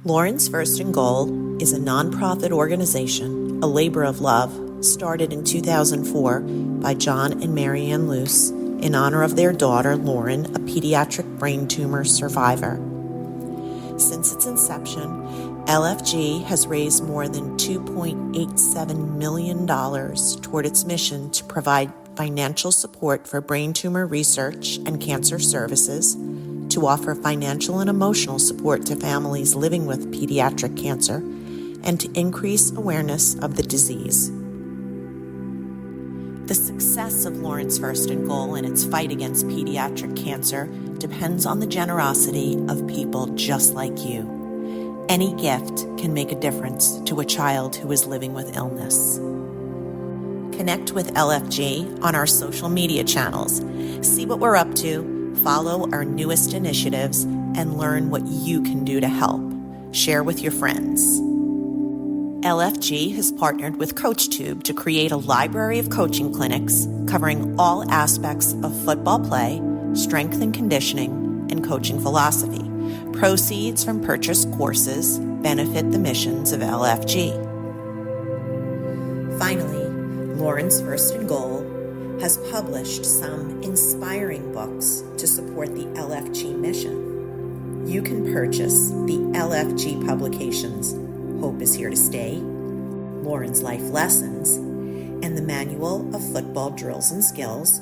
Lawrence First and Goal is a nonprofit organization, a labor of love, started in 2004 by John and Mary Ann Luce in honor of their daughter, Lauren, a pediatric brain tumor survivor. Since its inception, LFG has raised more than $2.87 million toward its mission to provide financial support for brain tumor research and cancer services, to offer financial and emotional support to families living with pediatric cancer, and to increase awareness of the disease. The success of Lawrence First and Goal in its fight against pediatric cancer depends on the generosity of people just like you. Any gift can make a difference to a child who is living with illness. Connect with LFG on our social media channels. See what we're up to, follow our newest initiatives, and learn what you can do to help. Share with your friends. LFG has partnered with CoachTube to create a library of coaching clinics covering all aspects of football play, strength and conditioning, and coaching philosophy. Proceeds from purchased courses benefit the missions of LFG. Finally, Lawrence First and Goal has published some inspiring books to support the LFG mission. You can purchase the LFG publications Hope is Here to Stay, Lauren's Life Lessons, and the Manual of Football Drills and Skills,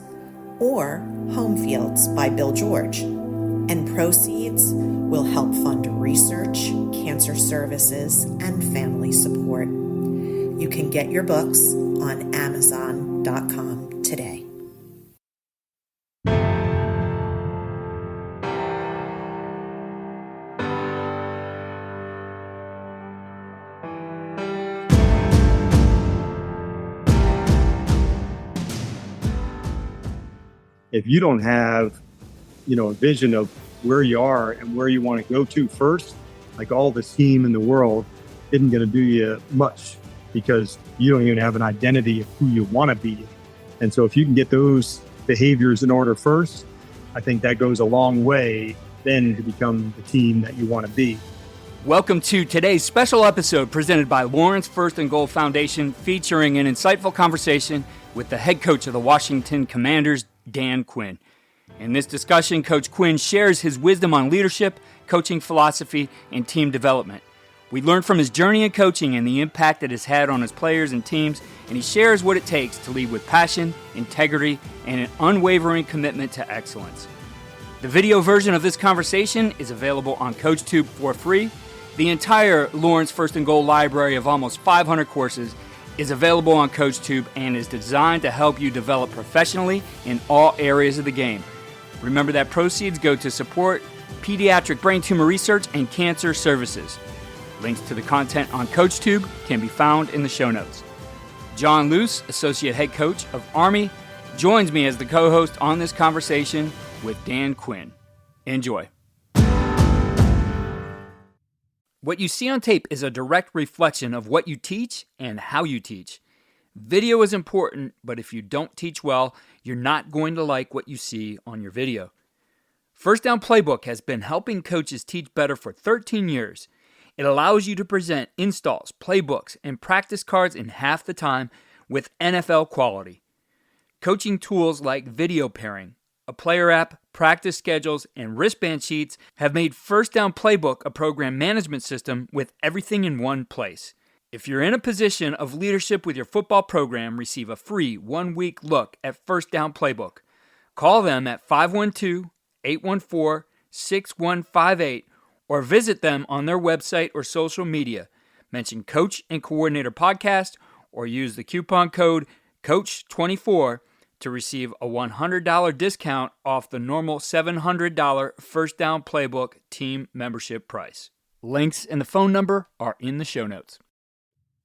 or Home Fields by Bill George, and proceeds will help fund research, cancer services, and family support. You can get your books on Amazon.com today. If you don't have, a vision of where you are and where you want to go to first, like all the steam in the world isn't going to do you much, because you don't even have an identity of who you want to be. And so if you can get those behaviors in order first, I think that goes a long way then to become the team that you want to be. Welcome to today's special episode presented by Lawrence First and Goal Foundation, featuring an insightful conversation with the head coach of the Washington Commanders, Dan Quinn. In this discussion, Coach Quinn shares his wisdom on leadership, coaching philosophy, and team development. We learn from his journey in coaching and the impact it has had on his players and teams, and he shares what it takes to lead with passion, integrity, and an unwavering commitment to excellence. The video version of this conversation is available on CoachTube for free. The entire Lawrence First and Goal library of almost 500 courses is available on CoachTube and is designed to help you develop professionally in all areas of the game. Remember that proceeds go to support pediatric brain tumor research and cancer services. Links to the content on CoachTube can be found in the show notes. John Luce, Associate Head Coach of Army, joins me as the co-host on this conversation with Dan Quinn. Enjoy. What you see on tape is a direct reflection of what you teach and how you teach. Video is important, but if you don't teach well, you're not going to like what you see on your video. First Down Playbook has been helping coaches teach better for 13 years. It allows you to present installs, playbooks, and practice cards in half the time with NFL quality. Coaching tools like video pairing, a player app, practice schedules, and wristband sheets have made First Down Playbook a program management system with everything in one place. If you're in a position of leadership with your football program, receive a free 1-week look at First Down Playbook. Call them at 512-814-6158 or visit them on their website or social media. Mention Coach and Coordinator Podcast or use the coupon code COACH24 to receive a $100 discount off the normal $700 First Down Playbook team membership price. Links and the phone number are in the show notes.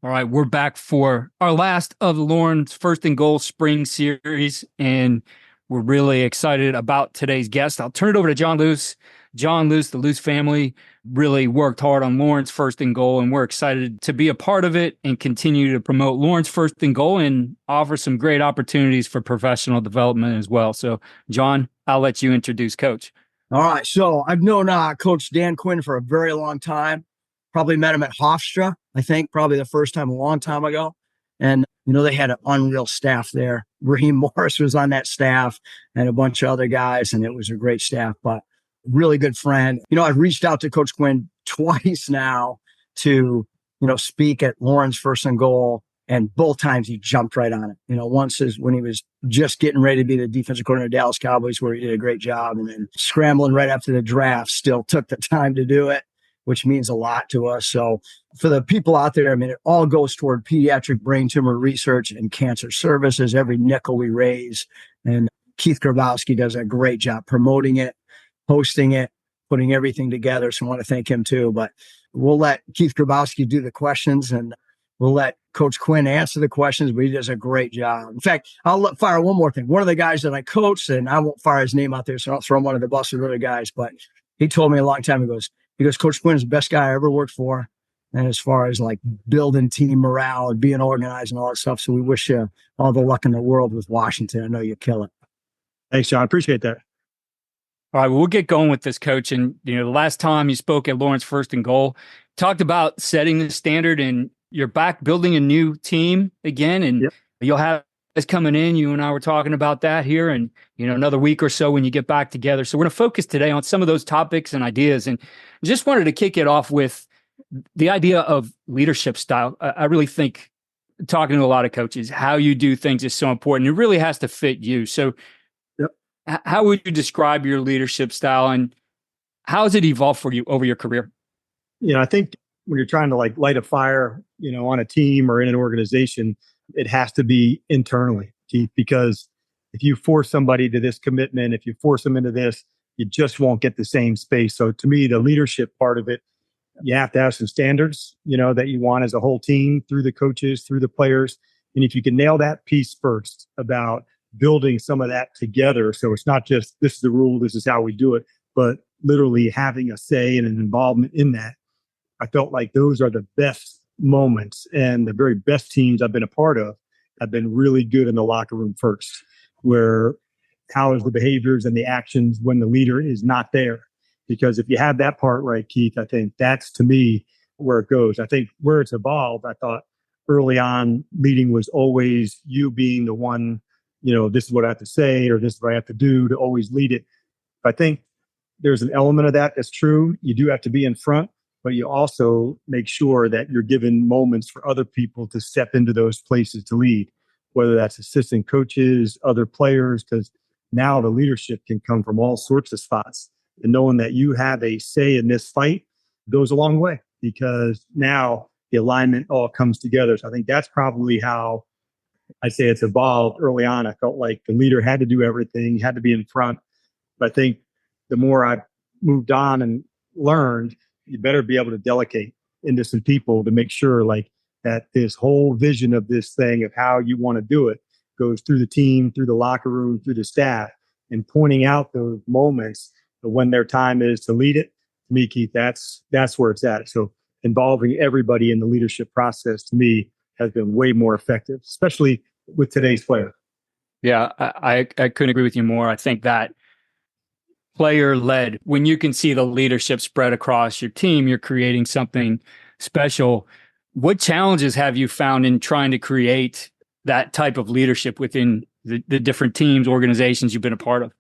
All right, we're back for our last of the Lawrence First and Goal Spring Series, and we're really excited about today's guest. I'll turn it over to John Luce. John Luce, the Luce family, really worked hard on Lawrence First and Goal, and we're excited to be a part of it and continue to promote Lawrence First and Goal and offer some great opportunities for professional development as well. So, John, I'll let you introduce Coach. All right, so I've known Coach Dan Quinn for a very long time. Probably met him at Hofstra, I think, probably the first time a long time ago. And, they had an unreal staff there. Raheem Morris was on that staff and a bunch of other guys, and it was a great staff, but really good friend. I've reached out to Coach Quinn twice now to, speak at Lawrence First and Goal. And both times he jumped right on it. Once is when he was just getting ready to be the defensive coordinator of Dallas Cowboys, where he did a great job. And then scrambling right after the draft, still took the time to do it, which means a lot to us. So for the people out there, it all goes toward pediatric brain tumor research and cancer services, every nickel we raise. And Keith Grabowski does a great job promoting it, posting it, putting everything together. So I want to thank him too. But we'll let Keith Grabowski do the questions, and we'll let Coach Quinn answer the questions, but he does a great job. In fact, I'll fire one more thing. One of the guys that I coached, and I won't fire his name out there, so I don't throw him under the bus with other guys, but he told me a long time ago, he goes, Coach Quinn is the best guy I ever worked for. And as far as like building team morale and being organized and all that stuff. So we wish you all the luck in the world with Washington. I know you kill it. Thanks, John. Appreciate that. All right, well, we'll get going with this, Coach. And, the last time you spoke at Lawrence First and Goal, talked about setting the standard, and you're back building a new team again. And You'll have us coming in. You and I were talking about that here, and, another week or so when you get back together. So we're going to focus today on some of those topics and ideas. And just wanted to kick it off with the idea of leadership style. I really think, talking to a lot of coaches, how you do things is so important. It really has to fit you. So how would you describe your leadership style, and how has it evolved for you over your career? I think when you're trying to light a fire, on a team or in an organization, it has to be internally, Keith, because if you force somebody to this commitment, if you force them into this, you just won't get the same space. So to me, the leadership part of it, you have to have some standards, that you want as a whole team, through the coaches, through the players. And if you can nail that piece first about building some of that together, so it's not just this is the rule, this is how we do it, but literally having a say and an involvement in that, I felt like those are the best moments, and the very best teams I've been a part of have been really good in the locker room first, where how is the behaviors and the actions when the leader is not there? Because if you have that part right, Keith, I think that's, to me, where it goes. I think where it's evolved, I thought early on leading was always you being the one, this is what I have to say, or this is what I have to do, to always lead it. I think there's an element of that that's true. You do have to be in front, but you also make sure that you're given moments for other people to step into those places to lead, whether that's assistant coaches, other players, because now the leadership can come from all sorts of spots. And knowing that you have a say in this fight goes a long way, because now the alignment all comes together. So I think that's probably how I say it's evolved. Early on, I felt like the leader had to do everything, had to be in front. But I think the more I moved on and learned, you better be able to delegate into some people to make sure that this whole vision of this thing of how you want to do it goes through the team, through the locker room, through the staff, and pointing out those moments when their time is to lead it. To me, Keith, that's where it's at. So involving everybody in the leadership process, to me, has been way more effective, especially with today's player. Yeah, I couldn't agree with you more. I think that player-led, when you can see the leadership spread across your team, you're creating something special. What challenges have you found in trying to create that type of leadership within the different teams, organizations you've been a part of?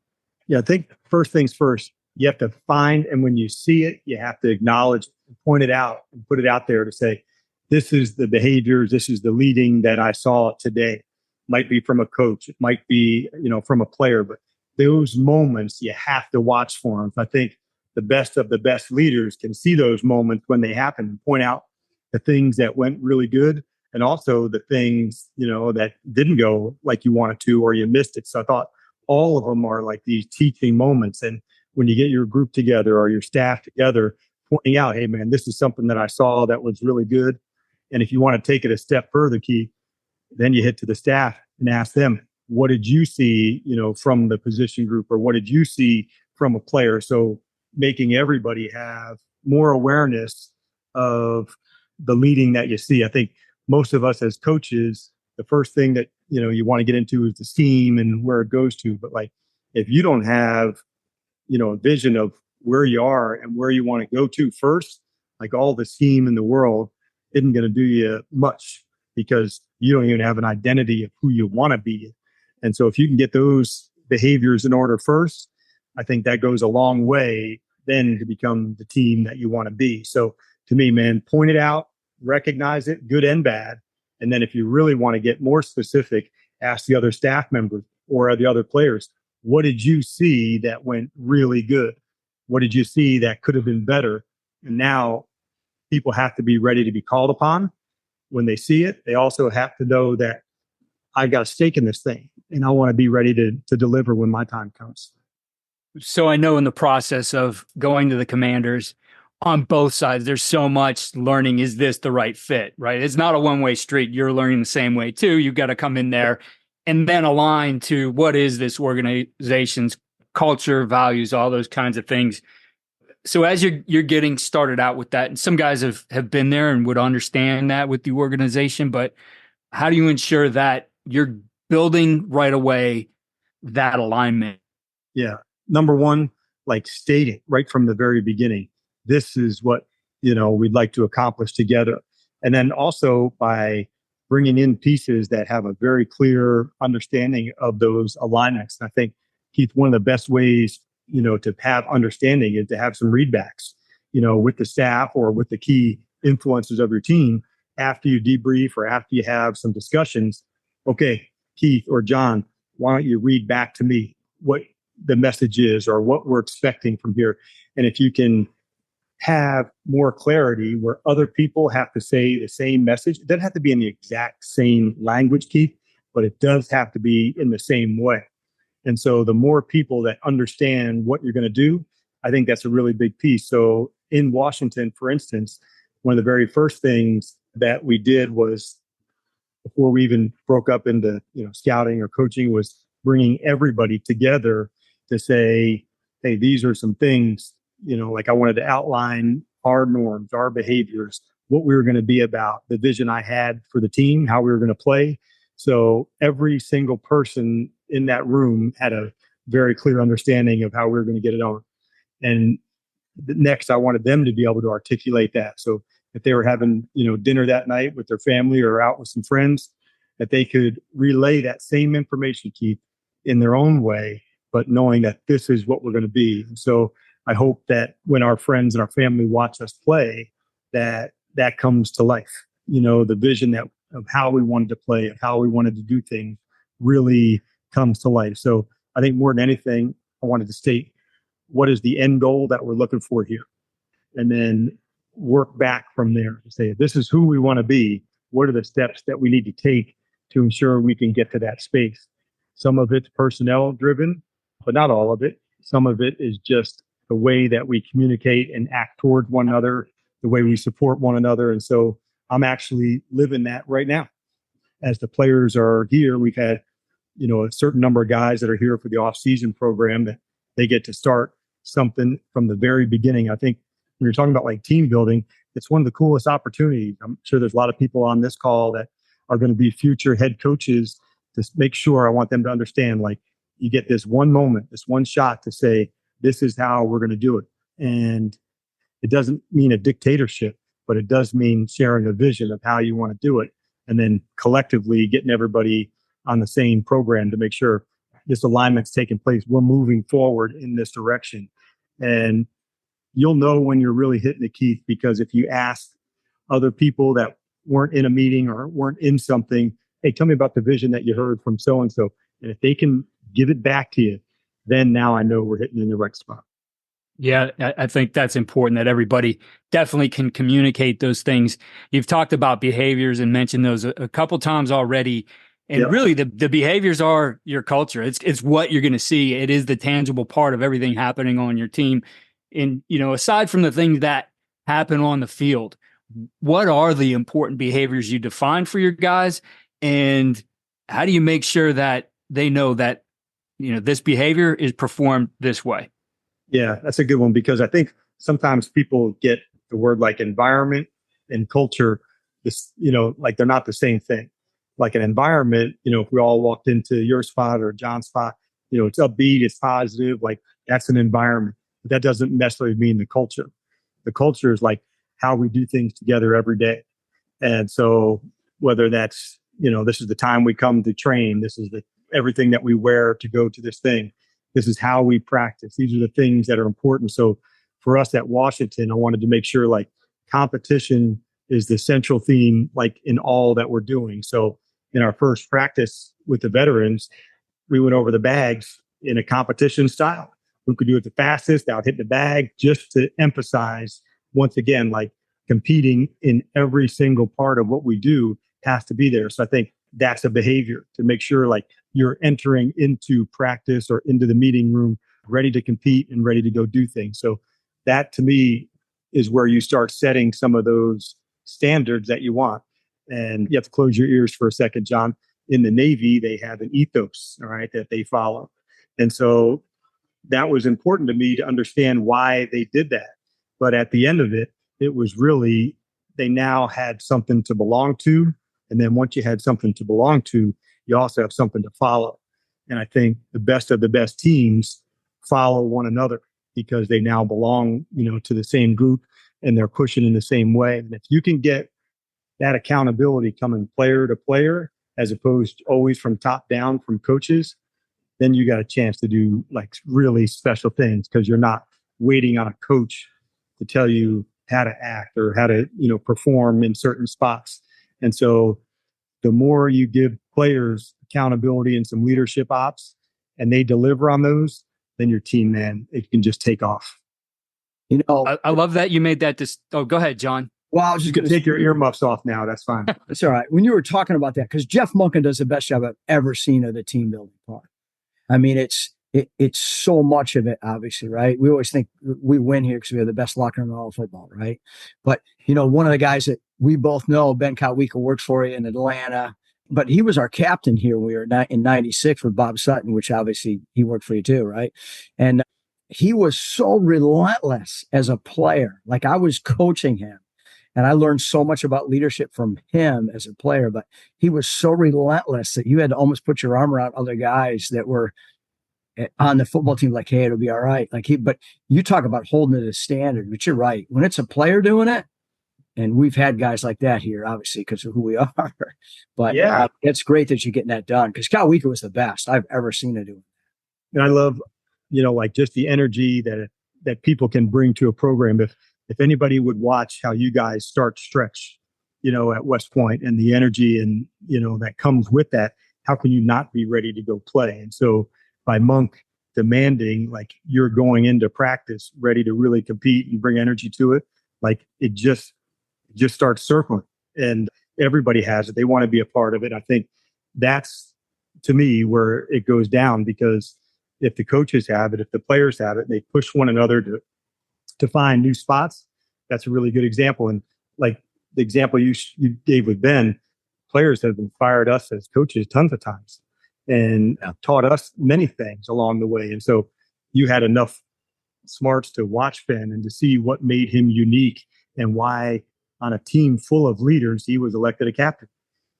Yeah, I think first things first, you have to find, and when you see it, you have to acknowledge, point it out, and put it out there to say, this is the behaviors, this is the leading that I saw today. Might be from a coach, it might be, from a player, but those moments you have to watch for them. I think the best of the best leaders can see those moments when they happen and point out the things that went really good, and also the things, that didn't go like you wanted to, or you missed it. So I thought all of them are like these teaching moments. And when you get your group together or your staff together, pointing out, hey man, this is something that I saw that was really good. And if you want to take it a step further, Keith, then you hit to the staff and ask them, what did you see, from the position group, or what did you see from a player? So making everybody have more awareness of the leading that you see. I think most of us as coaches, the first thing that, you want to get into is the scheme and where it goes to. But if you don't have, a vision of where you are and where you want to go to first, like all the steam in the world isn't going to do you much because you don't even have an identity of who you want to be. And so if you can get those behaviors in order first, I think that goes a long way then to become the team that you want to be. So to me, man, point it out, recognize it, good and bad. And then if you really want to get more specific, ask the other staff members or the other players, what did you see that went really good? What did you see that could have been better? And now people have to be ready to be called upon when they see it. They also have to know that I got a stake in this thing and I want to be ready to deliver when my time comes. So I know in the process of going to the Commanders on both sides, there's so much learning. Is this the right fit, right? It's not a one-way street. You're learning the same way too. You've got to come in there and then align to what is this organization's culture, values, all those kinds of things. So as you're getting started out with that, and some guys have been there and would understand that with the organization, but how do you ensure that you're building right away that alignment? Yeah. Number one, like stating right from the very beginning, this is what, we'd like to accomplish together. And then also by bringing in pieces that have a very clear understanding of those alignments. And I think, Keith, one of the best ways, to have understanding is to have some readbacks, with the staff or with the key influencers of your team after you debrief or after you have some discussions. Okay, Keith or John, why don't you read back to me what the message is or what we're expecting from here? And if you can have more clarity where other people have to say the same message, it doesn't have to be in the exact same language, Keith, but it does have to be in the same way. And so the more people that understand what you're going to do, I think that's a really big piece. So in Washington, for instance, one of the very first things that we did was, before we even broke up into scouting or coaching, was bringing everybody together to say, hey, these are some things, like I wanted to outline our norms, our behaviors, what we were going to be about, the vision I had for the team, how we were going to play. So every single person in that room had a very clear understanding of how we were going to get it on. And next, I wanted them to be able to articulate that. So if they were having, dinner that night with their family or out with some friends, that they could relay that same information, Keith, in their own way, but knowing that this is what we're going to be. And so I hope that when our friends and our family watch us play, that comes to life. The vision of how we wanted to play, of how we wanted to do things really comes to life. So I think more than anything, I wanted to state what is the end goal that we're looking for here, and then work back from there to say, this is who we want to be. What are the steps that we need to take to ensure we can get to that space? Some of it's personnel driven, but not all of it. Some of it is just the way that we communicate and act towards one another, the way we support one another. And so I'm actually living that right now. As the players are here, we've had, a certain number of guys that are here for the off-season program that they get to start something from the very beginning. I think when you're talking about like team building, it's one of the coolest opportunities. I'm sure there's a lot of people on this call that are going to be future head coaches. To make sure, I want them to understand, like, you get this one moment, this one shot to say, this is how we're going to do it. And it doesn't mean a dictatorship, but it does mean sharing a vision of how you want to do it. And then collectively getting everybody on the same program to make sure this alignment's taking place. We're moving forward in this direction. And you'll know when you're really hitting the key, because if you ask other people that weren't in a meeting or weren't in something, hey, tell me about the vision that you heard from so-and-so. And if they can give it back to you, then now I know we're hitting in the right spot. Yeah, I think that's important, that everybody definitely can communicate those things. You've talked about behaviors and mentioned those a couple times already. And really, the behaviors are your culture. It's what you're going to see. It is the tangible part of everything happening on your team. And, aside from the things that happen on the field, what are the important behaviors you define for your guys? And how do you make sure that they know that, this behavior is performed this way? Yeah, that's a good one, because I think sometimes people get the word like environment and culture, like they're not the same thing. Like an environment, if we all walked into your spot or John's spot, it's upbeat, it's positive, like that's an environment. But that doesn't necessarily mean the culture. The culture is like, how we do things together every day. And so whether that's, this is the time we come to train, this is everything that we wear to go to this thing, this is how we practice. These are the things that are important. So for us at Washington, I wanted to make sure like competition is the central theme, like in all that we're doing. So in our first practice with the veterans, we went over the bags in a competition style. Who could do it the fastest, out hit the bag, just to emphasize once again, like competing in every single part of what we do has to be there. So I think that's a behavior to make sure like you're entering into practice or into the meeting room ready to compete and ready to go do things. So that to me is where you start setting some of those standards that you want. And you have to close your ears for a second, John. In the Navy, they have an ethos, all right, that they follow. And so that was important to me to understand why they did that. But at the end of it, it was really, they now had something to belong to. And then once you had something to belong to, you also have something to follow. And I think the best of the best teams follow one another because they now belong, to the same group and they're pushing in the same way. And if you can get that accountability coming player to player, as opposed to always from top down from coaches, then you got a chance to do like really special things because you're not waiting on a coach to tell you how to act or how to, perform in certain spots. And so the more you give players accountability and some leadership ops and they deliver on those, then your team, man, it can just take off. I love that you made that. Go ahead, John. Well, I was just going to take your earmuffs off now. That's fine. That's all right. When you were talking about that, because Jeff Monken does the best job I've ever seen of the team building part. I mean, it's so much of it, obviously, right? We always think we win here because we have the best locker room in all of football, right? But, one of the guys that we both know, Ben Kotwika, works for you in Atlanta, but he was our captain here. We were in 96 with Bob Sutton, which obviously he worked for you too, right? And he was so relentless as a player. Like I was coaching him and I learned so much about leadership from him as a player, but he was so relentless that you had to almost put your arm around other guys that were on the football team, like, hey, it'll be all right. But you talk about holding it as standard, but you're right. When it's a player doing it, and we've had guys like that here, obviously, because of who we are. But yeah, it's great that you're getting that done because Kotwika was the best I've ever seen to do it. And I love, like just the energy that people can bring to a program. If anybody would watch how you guys start stretch, at West Point and the energy and, that comes with that, how can you not be ready to go play? And so by Monk demanding, like you're going into practice ready to really compete and bring energy to it, like it just starts circling and everybody has it. They want to be a part of it. I think that's to me where it goes down because if the coaches have it, if the players have it, and they push one another to find new spots, that's a really good example. And like the example you gave with Ben, players have inspired us as coaches tons of times and taught us many things along the way. And so you had enough smarts to watch Ben and to see what made him unique and why on a team full of leaders, he was elected a captain.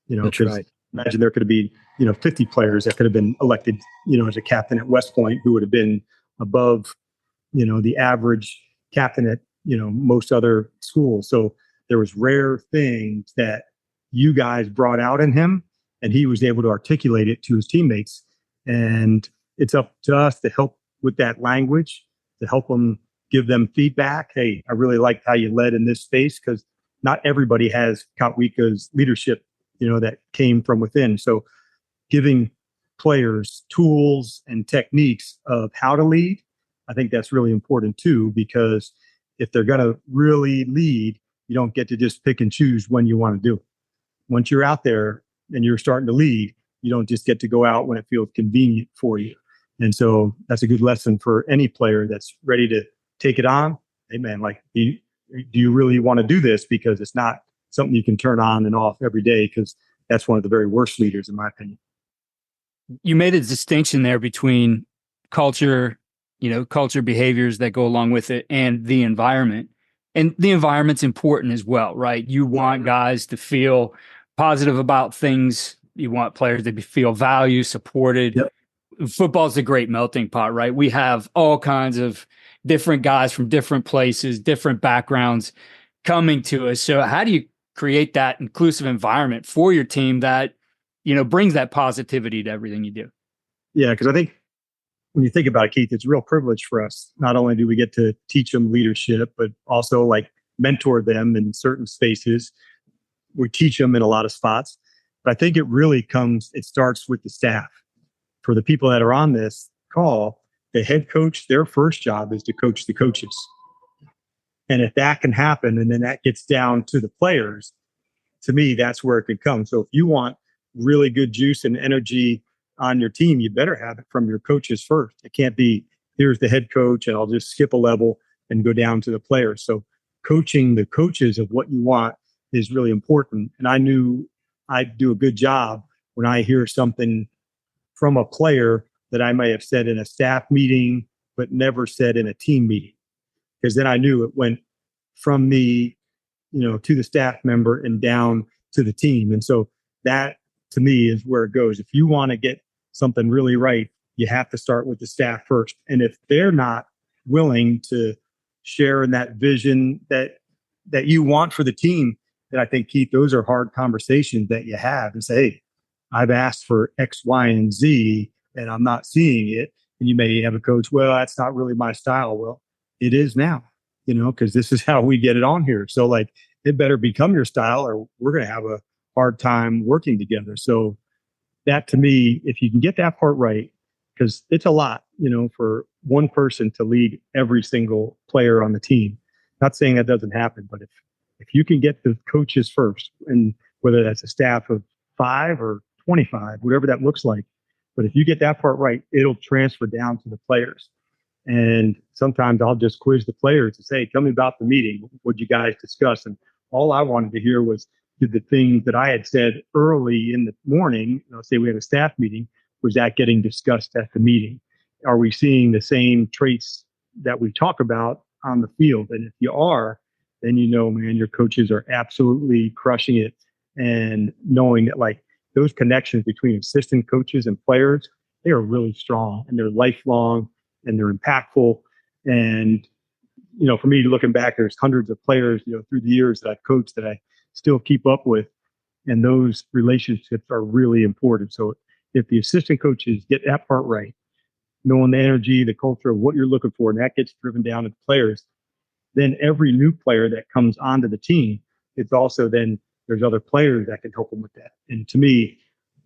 That's right. Imagine there could have been, 50 players that could have been elected, as a captain at West Point who would have been above, the average captain at, most other schools. So there was rare things that you guys brought out in him and he was able to articulate it to his teammates. And it's up to us to help with that language, to help them, give them feedback. Hey, I really liked how you led in this space because not everybody has Kotwika's leadership, that came from within. So giving players tools and techniques of how to lead, I think that's really important too, because if they're going to really lead, you don't get to just pick and choose when you want to do it. Once you're out there and you're starting to lead, you don't just get to go out when it feels convenient for you. And so that's a good lesson for any player that's ready to take it on. Hey man, like, do you really want to do this? Because it's not something you can turn on and off every day, because that's one of the very worst leaders, in my opinion. You made a distinction there between culture, culture behaviors that go along with it and the environment. And the environment's important as well, right? You want guys to feel positive about things. You want players to feel valued, supported. Yep. Football's a great melting pot, right? We have all kinds of different guys from different places, different backgrounds. coming to us. So how do you create that inclusive environment for your team that, brings that positivity to everything you do? Yeah, because I think when you think about it, Keith, it's a real privilege for us. Not only do we get to teach them leadership, but also like mentor them in certain spaces. We teach them in a lot of spots. But I think it starts with the staff. For the people that are on this call, the head coach, their first job is to coach the coaches. And if that can happen, and then that gets down to the players, to me, that's where it could come. So if you want really good juice and energy on your team, you better have it from your coaches first. It can't be, here's the head coach and I'll just skip a level and go down to the players. So coaching the coaches of what you want is really important. And I knew I'd do a good job when I hear something from a player that I may have said in a staff meeting, but never said in a team meeting. Because then I knew it went from me, to the staff member and down to the team. And so that, to me, is where it goes. If you want to get something really right, you have to start with the staff first. And if they're not willing to share in that vision that you want for the team, then I think, Keith, those are hard conversations that you have and say, hey, I've asked for X, Y, and Z, and I'm not seeing it. And you may have a coach, well, that's not really my style. Well, it is now, because this is how we get it on here. So like, it better become your style or we're going to have a hard time working together. So that, to me, if you can get that part right, because it's a lot, for one person to lead every single player on the team. Not saying that doesn't happen, but if you can get the coaches first, and whether that's a staff of 5 or 25, whatever that looks like, but if you get that part right, it'll transfer down to the players. And sometimes I'll just quiz the players and say, tell me about the meeting. What you guys discuss? And all I wanted to hear was, did the things that I had said early in the morning, say we had a staff meeting, was that getting discussed at the meeting? Are we seeing the same traits that we talk about on the field? And if you are, then man, your coaches are absolutely crushing it. And knowing that like those connections between assistant coaches and players, they are really strong and they're lifelong and they're impactful. And, for me, looking back, there's hundreds of players, through the years that I've coached that I still keep up with. And those relationships are really important. So if the assistant coaches get that part right, knowing the energy, the culture of what you're looking for, and that gets driven down to the players, then every new player that comes onto the team, it's also then there's other players that can help them with that. And to me,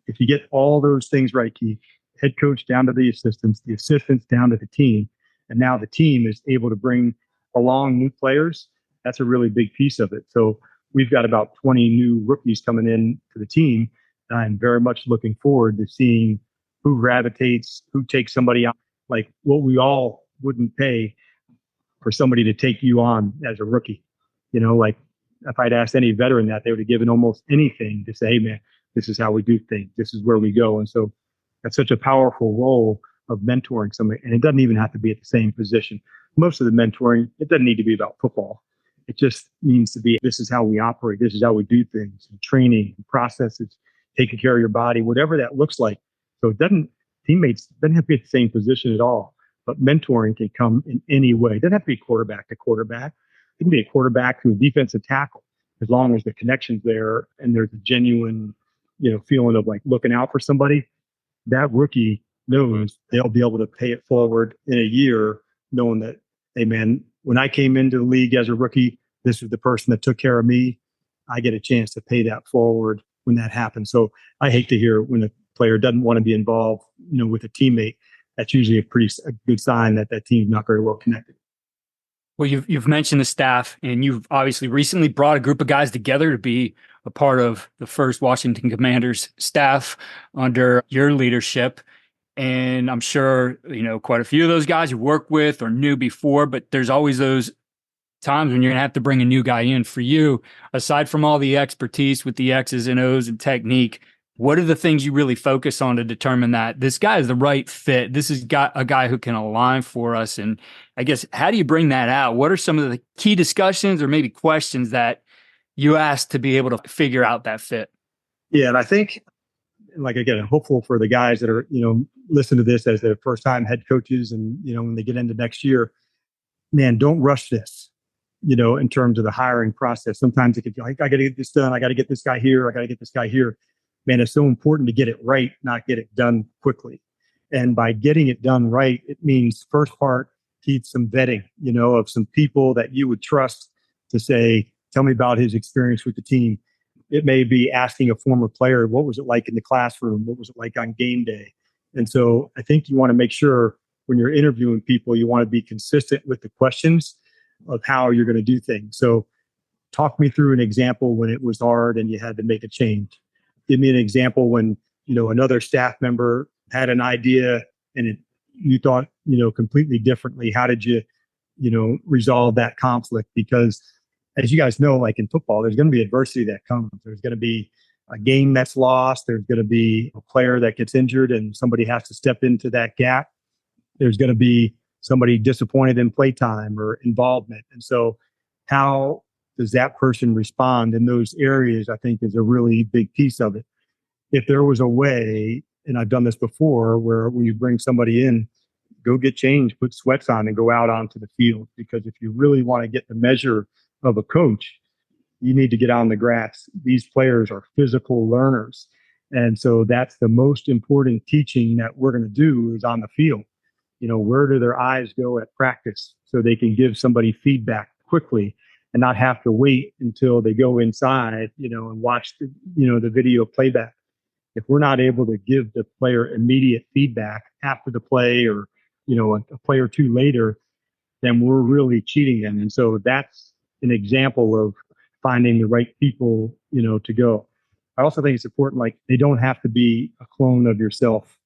if you get all those things right, Keith, head coach down to the assistants down to the team, and now the team is able to bring along new players, that's a really big piece of it. So we've got about 20 new rookies coming in to the team. And I'm very much looking forward to seeing who gravitates, who takes somebody on, like what we all wouldn't pay for somebody to take you on as a rookie. Like if I'd asked any veteran that, they would have given almost anything to say, hey man, this is how we do things. This is where we go. And so that's such a powerful role of mentoring somebody. And it doesn't even have to be at the same position. Most of the mentoring, it doesn't need to be about football. It just needs to be, this is how we operate. This is how we do things, and training, and processes, taking care of your body, whatever that looks like. So teammates doesn't have to be at the same position at all, but mentoring can come in any way. It doesn't have to be quarterback to quarterback. It can be a quarterback to a defensive tackle, as long as the connection's there and there's a genuine, feeling of like looking out for somebody. That rookie knows they'll be able to pay it forward in a year, knowing that, hey man, when I came into the league as a rookie, this was the person that took care of me. I get a chance to pay that forward when that happens. So I hate to hear when a player doesn't want to be involved, with a teammate. That's usually a good sign that that team's not very well connected. Well, you've mentioned the staff, and you've obviously recently brought a group of guys together to be a part of the first Washington Commanders staff under your leadership. And I'm sure, quite a few of those guys you work with or knew before, but there's always those times when you're going to have to bring a new guy in. For you, aside from all the expertise with the X's and O's and technique, what are the things you really focus on to determine that this guy is the right fit? This is a guy who can align for us. And I guess, how do you bring that out? What are some of the key discussions or maybe questions that you ask to be able to figure out that fit? Yeah. And I think, like, again, I'm hopeful for the guys that are, listen to this as their first time head coaches. And, when they get into next year, man, don't rush this. in terms of the hiring process. Sometimes it could be like, I got to get this done. I got to get this guy here. I got to get this guy here. Man, it's so important to get it right, not get it done quickly. And by getting it done right, it means first part, keep some vetting, of some people that you would trust to say, tell me about his experience with the team. It may be asking a former player, what was it like in the classroom? What was it like on game day? And so I think you want to make sure when you're interviewing people, you want to be consistent with the questions of how you're going to do things. So talk me through an example when it was hard and you had to make a change. Give me an example when, another staff member had an idea and you thought, completely differently. How did you, resolve that conflict? Because as you guys know, like in football, there's going to be adversity that comes. There's going to be a game that's lost. There's going to be a player that gets injured and somebody has to step into that gap. There's going to be somebody disappointed in playtime or involvement. And so how does that person respond in those areas, I think, is a really big piece of it. If there was a way, and I've done this before, where when you bring somebody in, go get changed, put sweats on and go out onto the field. Because if you really want to get the measure of a coach, you need to get on the grass. These players are physical learners. And so that's the most important teaching that we're going to do is on the field. Where do their eyes go at practice so they can give somebody feedback quickly and not have to wait until they go inside, and watch the video playback. If we're not able to give the player immediate feedback after the play or, a play or two later, then we're really cheating them. And so that's an example of finding the right people, to go. I also think it's important, like they don't have to be a clone of yourself.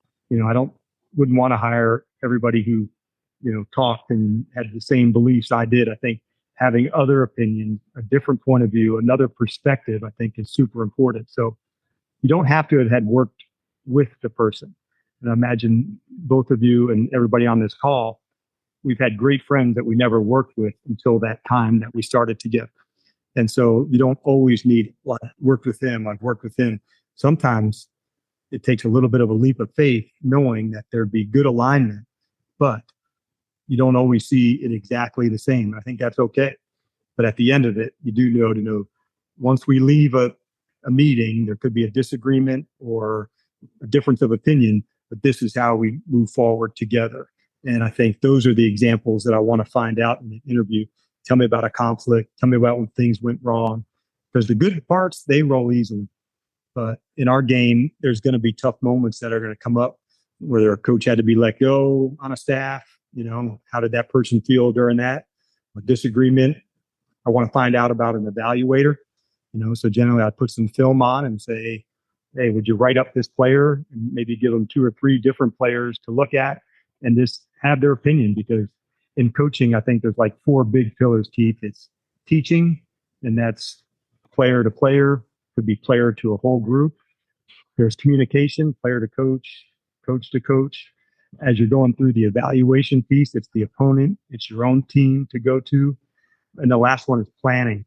Wouldn't want to hire everybody who, talked and had the same beliefs I did. I think having other opinions, a different point of view, another perspective, I think is super important. So you don't have to have had worked with the person. And I imagine both of you and everybody on this call, we've had great friends that we never worked with until that time that we started together. And so you don't always need, well, I've worked with him. Sometimes it takes a little bit of a leap of faith knowing that there'd be good alignment, but you don't always see it exactly the same. I think that's okay. But at the end of it, you do know to know once we leave a meeting, there could be a disagreement or a difference of opinion, but this is how we move forward together. And I think those are the examples that I want to find out in the interview. Tell me about a conflict. Tell me about when things went wrong. Because the good parts, they roll easily. But in our game, there's going to be tough moments that are going to come up where a coach had to be let go on a staff. How did that person feel during that? A disagreement. I want to find out about an evaluator. So generally I'd put some film on and say, hey, would you write up this player and maybe give them 2 or 3 different players to look at and just have their opinion? Because in coaching, I think there's like 4 big pillars, Keith. It's teaching, and that's player to player, could be player to a whole group. There's communication, player to coach, coach to coach. As you're going through the evaluation piece, it's the opponent, it's your own team to go to. And the last one is planning.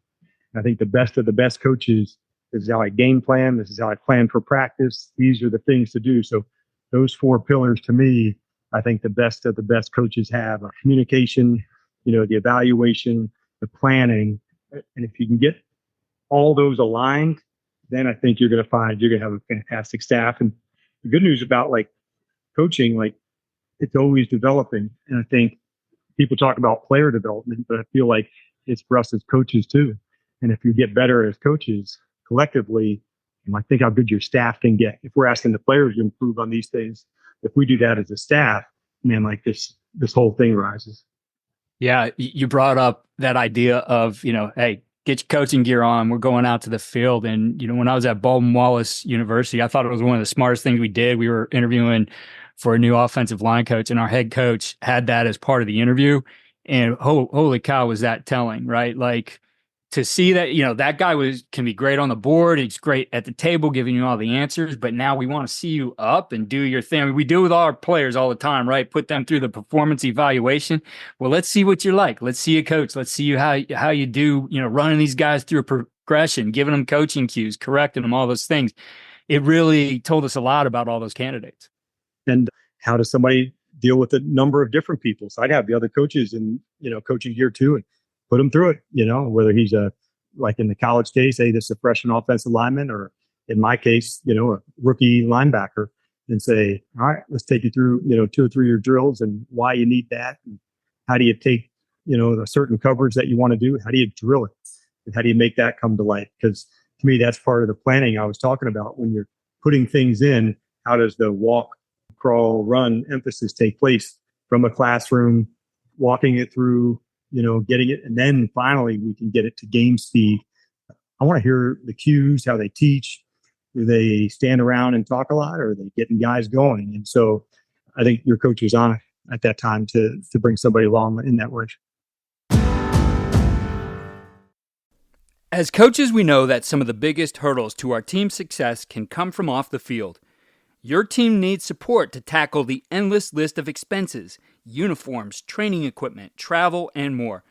I think the best of the best coaches, this is how I game plan. This is how I plan for practice. These are the things to do. So those 4 pillars to me, I think the best of the best coaches have are communication, the evaluation, the planning. And if you can get all those aligned, then I think you're going to find you're going to have a fantastic staff. And the good news about like coaching, like it's always developing. And I think people talk about player development, but I feel like it's for us as coaches too. And if you get better as coaches collectively, think how good your staff can get. If we're asking the players to improve on these things, if we do that as a staff, man, like this whole thing rises. Yeah, you brought up that idea of, hey, get your coaching gear on. We're going out to the field. And, when I was at Baldwin Wallace University, I thought it was one of the smartest things we did. We were interviewing for a new offensive line coach, and our head coach had that as part of the interview. And holy cow, was that telling, right? Like, to see that, that guy can be great on the board. He's great at the table, giving you all the answers. But now we want to see you up and do your thing. I mean, we do with all our players all the time, right? Put them through the performance evaluation. Well, let's see what you're like. Let's see you coach. Let's see you how you do, running these guys through a progression, giving them coaching cues, correcting them, all those things. It really told us a lot about all those candidates. And how does somebody deal with a number of different people? So I'd have the other coaches in, coaching gear too, and put him through it, whether he's like in the college case, hey, this is a freshman offensive lineman, or in my case, a rookie linebacker, and say, all right, let's take you through, 2 or 3 year drills and why you need that. And how do you take, the certain coverage that you want to do? How do you drill it? And how do you make that come to life? Because to me, that's part of the planning I was talking about. When you're putting things in, how does the walk, crawl, run emphasis take place from a classroom, walking it through, getting it, and then finally we can get it to game speed. I want to hear the cues, how they teach. Do they stand around and talk a lot, or are they getting guys going? And so I think your coach was on at that time to bring somebody along in that way. As coaches, we know that some of the biggest hurdles to our team's success can come from off the field. Your team needs support to tackle the endless list of expenses, uniforms, training equipment, travel, and more.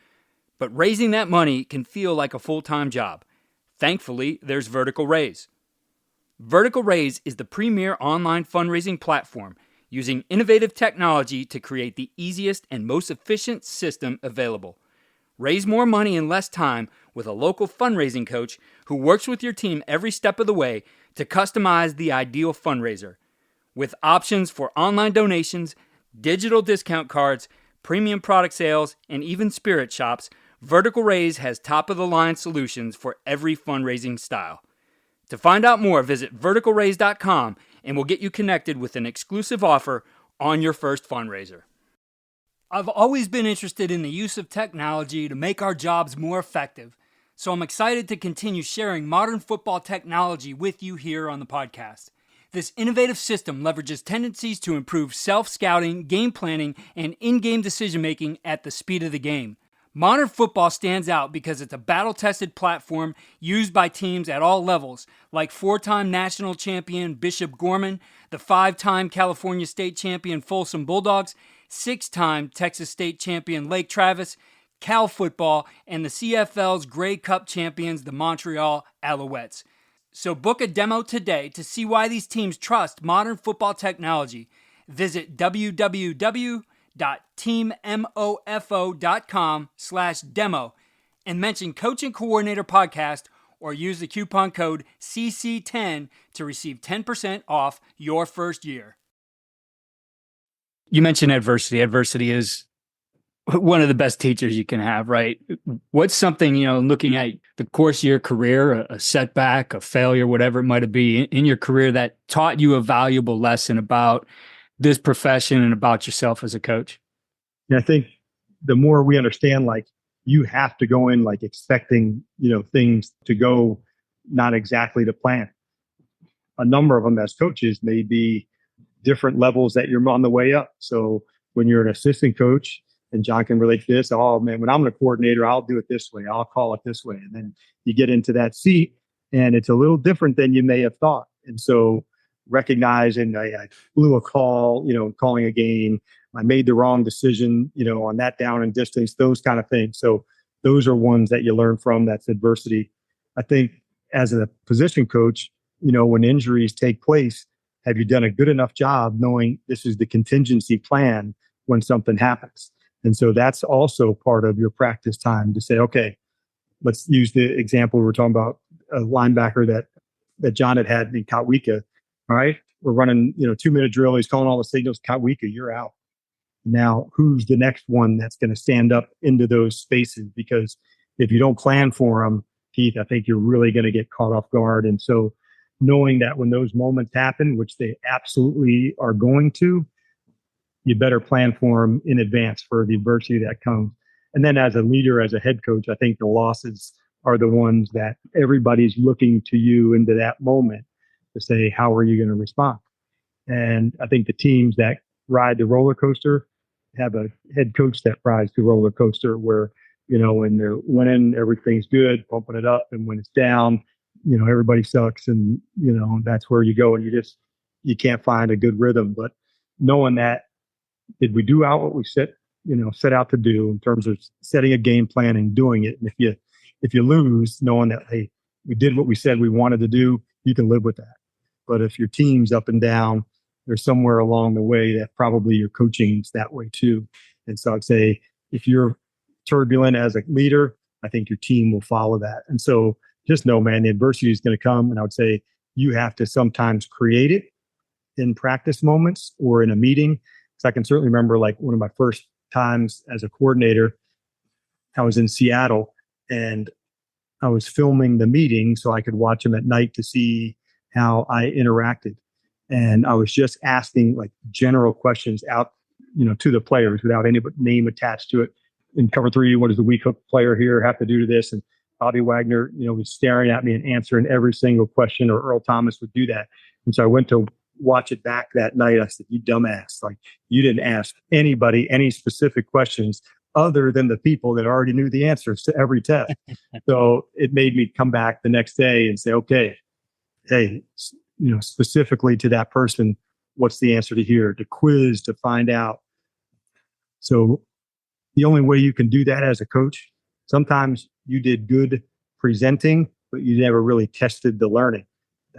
But raising that money can feel like a full-time job. Thankfully, there's Vertical Raise. Vertical Raise is the premier online fundraising platform using innovative technology to create the easiest and most efficient system available. Raise more money in less time with a local fundraising coach who works with your team every step of the way to customize the ideal fundraiser. With options for online donations, digital discount cards, premium product sales, and even spirit shops, Vertical Raise has top-of-the-line solutions for every fundraising style. To find out more, visit verticalraise.com and we'll get you connected with an exclusive offer on your first fundraiser. I've always been interested in the use of technology to make our jobs more effective, so I'm excited to continue sharing modern football technology with you here on the podcast. This innovative system leverages tendencies to improve self-scouting, game planning, and in-game decision-making at the speed of the game. Modern football stands out because it's a battle-tested platform used by teams at all levels, like 4-time national champion Bishop Gorman, the 5-time California state champion Folsom Bulldogs, 6-time Texas state champion Lake Travis, Cal football, and the CFL's Grey Cup champions, the Montreal Alouettes. So book a demo today to see why these teams trust modern football technology. Visit www.teammofo.com/demo and mention Coach and Coordinator Podcast or use the coupon code CC10 to receive 10% off your first year. You mentioned adversity. Adversity is one of the best teachers you can have, right? What's something, looking at the course of your career, a setback, a failure, whatever it might be in your career that taught you a valuable lesson about this profession and about yourself as a coach? And I think the more we understand, you have to go in expecting, things to go not exactly to plan. A number of them as coaches may be different levels that you're on the way up. So when you're an assistant coach, and John can relate to this, oh man, when I'm a coordinator, I'll do it this way. I'll call it this way. And then you get into that seat and it's a little different than you may have thought. And so recognizing I blew a call, calling a game, I made the wrong decision, on that down and distance, those kind of things. So those are ones that you learn from. That's adversity. I think as a position coach, when injuries take place, have you done a good enough job knowing this is the contingency plan when something happens? And so that's also part of your practice time to say, okay, let's use the example we were talking about, a linebacker that John had in Kotwika. All right, we're running, 2-minute drill. He's calling all the signals. Kotwika, you're out. Now, who's the next one that's going to stand up into those spaces? Because if you don't plan for them, Keith, I think you're really going to get caught off guard. And so knowing that when those moments happen, which they absolutely are going to, you better plan for them in advance for the adversity that comes. And then as a leader, as a head coach, I think the losses are the ones that everybody's looking to you into that moment to say, how are you going to respond? And I think the teams that ride the roller coaster have a head coach that rides the roller coaster where, when they're winning, everything's good, pumping it up. And when it's down, everybody sucks. And, that's where you go and you can't find a good rhythm. But knowing that, did we do out what we set out to do in terms of setting a game plan and doing it? And if you lose, knowing that, hey, we did what we said we wanted to do, you can live with that. But if your team's up and down, there's somewhere along the way that probably your coaching's that way too. And so I'd say if you're turbulent as a leader, I think your team will follow that. And so just know, man, the adversity is going to come. And I would say you have to sometimes create it in practice moments or in a meeting. So I can certainly remember like one of my first times as a coordinator, I was in Seattle and I was filming the meeting so I could watch them at night to see how I interacted. And I was just asking like general questions out, to the players without any name attached to it. In cover 3, what does the weak hook player here have to do to this? And Bobby Wagner, was staring at me and answering every single question, or Earl Thomas would do that. And so I went to watch it back that night. I said, you dumbass, like you didn't ask anybody any specific questions other than the people that already knew the answers to every test. So it made me come back the next day and say, okay, hey, specifically to that person, what's the answer to here? To quiz to find out. So the only way you can do that as a coach, sometimes you did good presenting, but you never really tested the learning.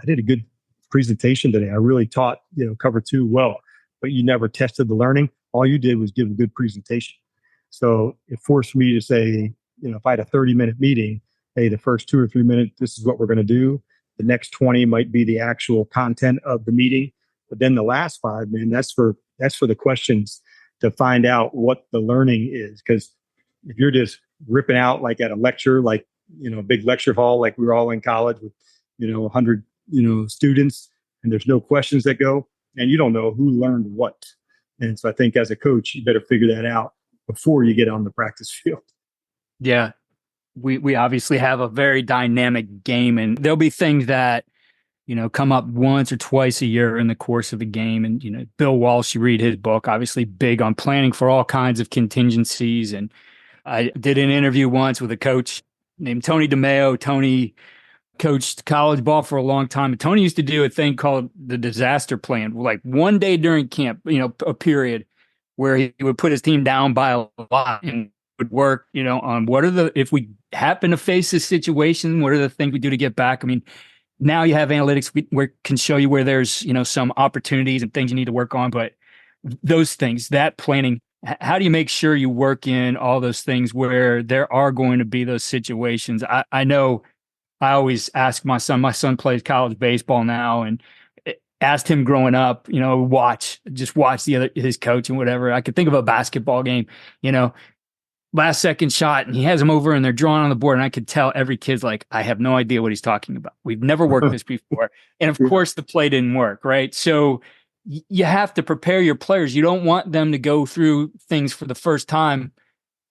I did a good presentation today. I really taught, cover 2 well, but you never tested the learning. All you did was give a good presentation. So it forced me to say, if I had a 30-minute meeting, hey, the first 2 or 3 minutes, this is what we're going to do. The next 20 might be the actual content of the meeting. But then the last 5, man, that's for the questions to find out what the learning is. Because if you're just ripping out like at a lecture, like, a big lecture hall, like we were all in college with, 100, students, and there's no questions that go, and you don't know who learned what. And so I think as a coach, you better figure that out before you get on the practice field. Yeah. We obviously have a very dynamic game, and there'll be things that, come up once or twice a year in the course of a game. And, Bill Walsh, you read his book, obviously big on planning for all kinds of contingencies. And I did an interview once with a coach named Tony DeMeo. Tony coached college ball for a long time. And Tony used to do a thing called the disaster plan, like one day during camp, a period where he would put his team down by a lot and would work, on if we happen to face this situation, what are the things we do to get back? I mean, now you have analytics where can show you where there's, some opportunities and things you need to work on, but those things, that planning, how do you make sure you work in all those things where there are going to be those situations? I know I always ask my son plays college baseball now, and asked him growing up, watch his coach and whatever. I could think of a basketball game, last second shot, and he has them over and they're drawing on the board. And I could tell every kid's like, I have no idea what he's talking about. We've never worked this before. And of course the play didn't work. Right. So you have to prepare your players. You don't want them to go through things for the first time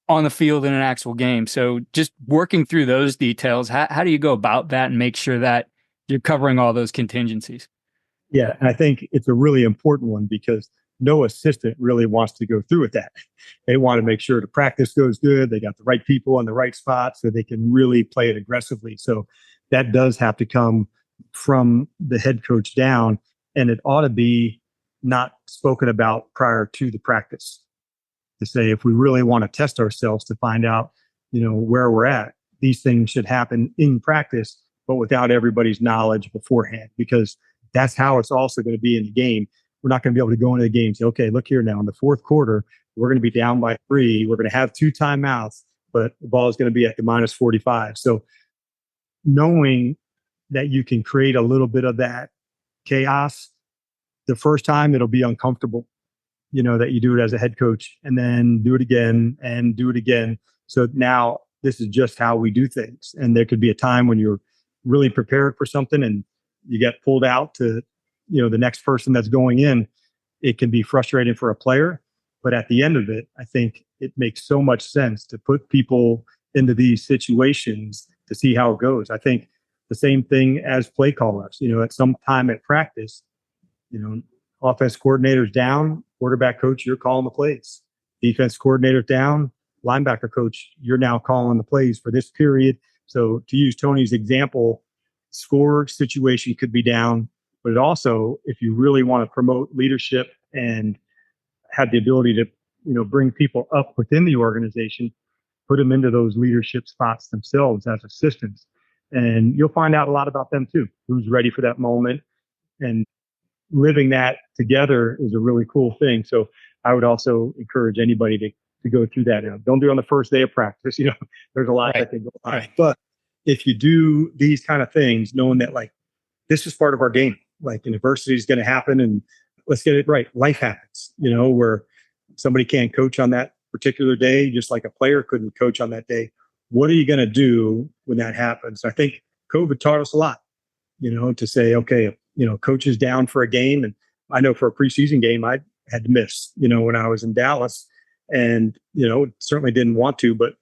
on the field in an actual game. So just working through those details, how do you go about that and make sure that you're covering all those contingencies? Yeah. And I think it's a really important one because no assistant really wants to go through with that. They want to make sure the practice goes good. They got the right people on the right spot so they can really play it aggressively. So that does have to come from the head coach down, and it ought to be not spoken about prior to the practice. To say, if we really want to test ourselves to find out, where we're at, these things should happen in practice, but without everybody's knowledge beforehand, because that's how it's also going to be in the game. We're not going to be able to go into the game and say, okay, look here now in the fourth quarter, we're going to be down by 3. We're going to have 2 timeouts, but the ball is going to be at the minus 45. So knowing that you can create a little bit of that chaos, the first time it'll be uncomfortable, that you do it as a head coach, and then do it again and do it again. So now this is just how we do things. And there could be a time when you're really prepared for something and you get pulled out to the next person that's going in. It can be frustrating for a player, but at the end of it, I think it makes so much sense to put people into these situations to see how it goes. I think the same thing as play callers, at some time at practice, offense coordinator's down, quarterback coach, you're calling the plays. Defense coordinator down, linebacker coach, you're now calling the plays for this period. So to use Tony's example, score situation could be down, but it also, if you really want to promote leadership and have the ability to, bring people up within the organization, put them into those leadership spots themselves as assistants. And you'll find out a lot about them too, who's ready for that moment. And living that together is a really cool thing. So I would also encourage anybody to to go through that. Now, don't do it on the first day of practice. There's a lot that can go on. Right. But if you do these kind of things, knowing that like this is part of our game, like adversity is going to happen, and let's get it right. Life happens, where somebody can't coach on that particular day, just like a player couldn't coach on that day. What are you going to do when that happens? I think COVID taught us a lot, to say, okay, coach is down for a game. And I know for a preseason game, I had to miss, when I was in Dallas, and, certainly didn't want to, but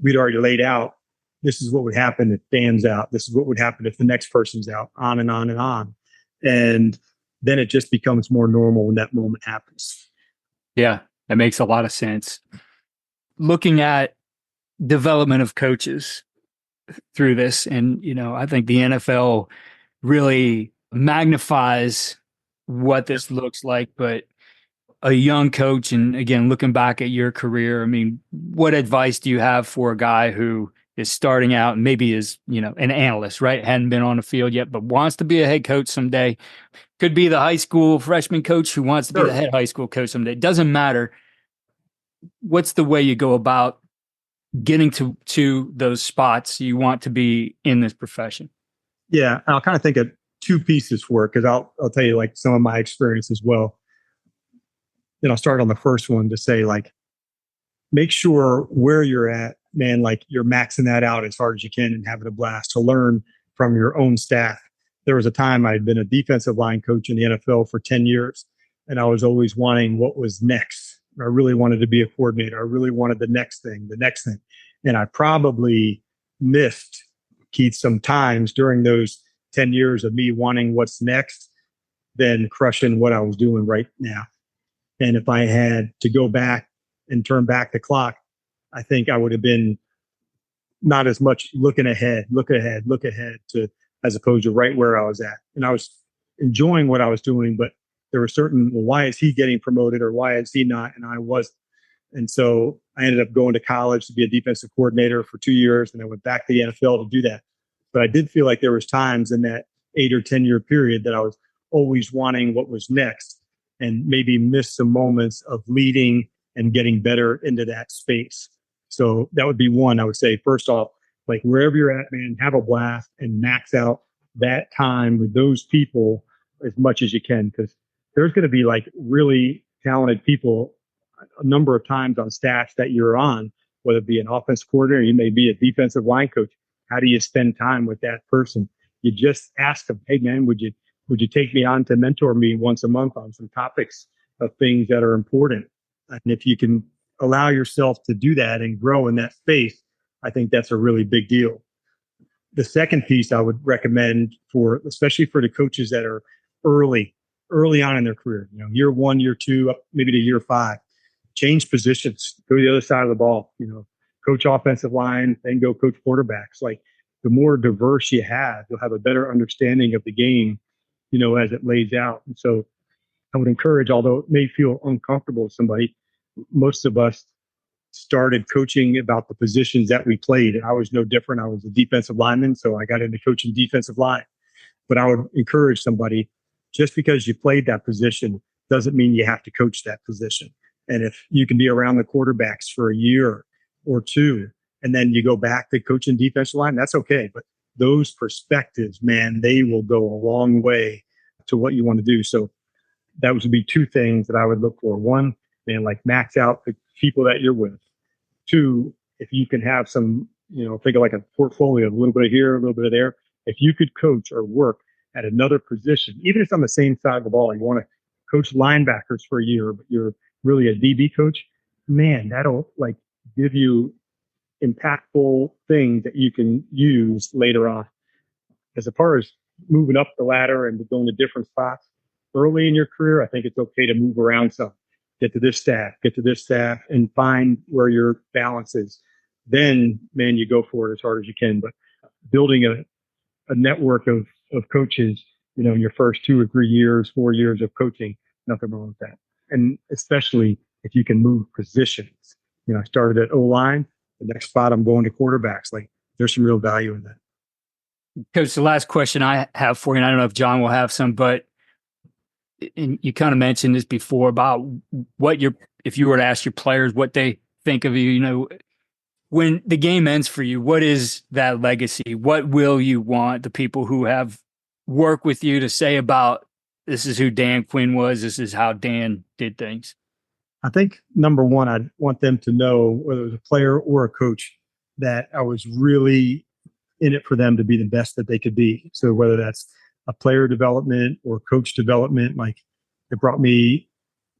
we'd already laid out, this is what would happen if Dan's out. This is what would happen if the next person's out, on and on and on. And then it just becomes more normal when that moment happens. Yeah, that makes a lot of sense. Looking at development of coaches through this, and, I think the NFL really magnifies what this looks like, but a young coach, and again, looking back at your career, I mean, what advice do you have for a guy who is starting out and maybe is, an analyst, right? Hadn't been on the field yet, but wants to be a head coach someday. Could be the high school freshman coach who wants to be the head high school coach someday. It doesn't matter. What's the way you go about getting to those spots you want to be in this profession? Yeah. I'll kind of think of two pieces for it, because I'll tell you like some of my experience as well. Then I'll start on the first one to say, like, make sure where you're at, man, like you're maxing that out as hard as you can and having a blast to learn from your own staff. There was a time I'd been a defensive line coach in the NFL for 10 years, and I was always wanting what was next. I really wanted to be a coordinator. I really wanted the next thing. And I probably missed, Keith, some times during those 10 years of me wanting what's next, than crushing what I was doing right now. And if I had to go back and turn back the clock, I think I would have been not as much look ahead to, as opposed to right where I was at. And I was enjoying what I was doing, but there were certain, well, why is he getting promoted or why is he not? And I wasn't. And so I ended up going to college to be a defensive coordinator for 2 years. And I went back to the NFL to do that. But I did feel like there was times in that 8 or 10 year period that I was always wanting what was next, and maybe missed some moments of leading and getting better into that space. So that would be one. I would say, first off, like wherever you're at, man, have a blast and max out that time with those people as much as you can, because there's going to be like really talented people a number of times on staff that you're on, whether it be an offense coordinator, you may be a defensive line coach. How do you spend time with that person? You just ask them, hey man, would you take me on to mentor me once a month on some topics of things that are important? And if you can allow yourself to do that and grow in that space, I think that's a really big deal. The second piece I would recommend for, especially for the coaches that are early on in their career, year 1, year 2, up maybe to year 5, change positions, go to the other side of the ball, coach offensive line, then go coach quarterbacks. Like the more diverse you have, you'll have a better understanding of the game, as it lays out. And so I would encourage, although it may feel uncomfortable to somebody, most of us started coaching about the positions that we played. And I was no different. I was a defensive lineman, so I got into coaching defensive line. But I would encourage somebody, just because you played that position doesn't mean you have to coach that position. And if you can be around the quarterbacks for a year or two, and then you go back to coaching defensive line, that's okay. But those perspectives, man, they will go a long way to what you want to do. So that would be two things that I would look for. One, man, like max out the people that you're with. Two, if you can have some, think of like a portfolio, a little bit of here, a little bit of there. If you could coach or work at another position, even if it's on the same side of the ball, you want to coach linebackers for a year, but you're really a DB coach, man, that'll like give you impactful things that you can use later on. As far as moving up the ladder and going to different spots early in your career, I think it's okay to move around some. Get to this staff, and find where your balance is. Then, man, you go for it as hard as you can. But building a network of coaches, in your first 2 or 3 years, 4 years of coaching, nothing wrong with that. And especially if you can move positions. I started at O-line. The next spot I'm going to quarterbacks. Like there's some real value in that. Coach, the last question I have for you, and I don't know if John will have some, but you kind of mentioned this before about if you were to ask your players what they think of you, when the game ends for you, what is that legacy? What will you want the people who have worked with you to say about, this is who Dan Quinn was, this is how Dan did things? I think number one, I'd want them to know, whether it was a player or a coach, that I was really in it for them to be the best that they could be. So whether that's a player development or coach development, like, it brought me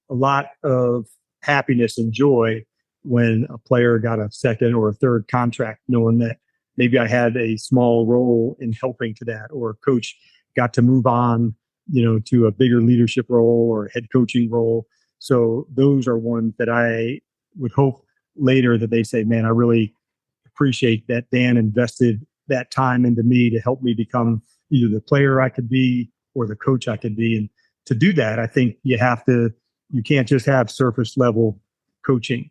a lot of happiness and joy when a player got a second or a third contract, knowing that maybe I had a small role in helping to that, or a coach got to move on, to a bigger leadership role or a head coaching role. So those are ones that I would hope later that they say, man, I really appreciate that Dan invested that time into me to help me become either the player I could be or the coach I could be. And to do that, I think you can't just have surface level coaching.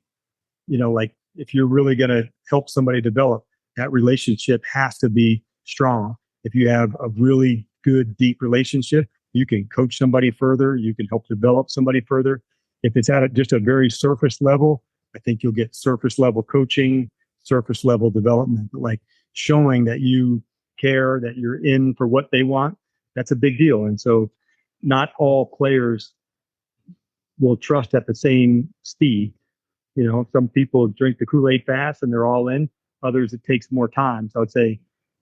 Like, if you're really going to help somebody develop, that relationship has to be strong. If you have a really good, deep relationship, you can coach somebody further. You can help develop somebody further. If it's at just a very surface level, I think you'll get surface level coaching, surface level development. But like, showing that you care, that you're in for what they want, that's a big deal. And so not all players will trust at the same speed. Some people drink the Kool-Aid fast and they're all in. Others, it takes more time. So I'd say,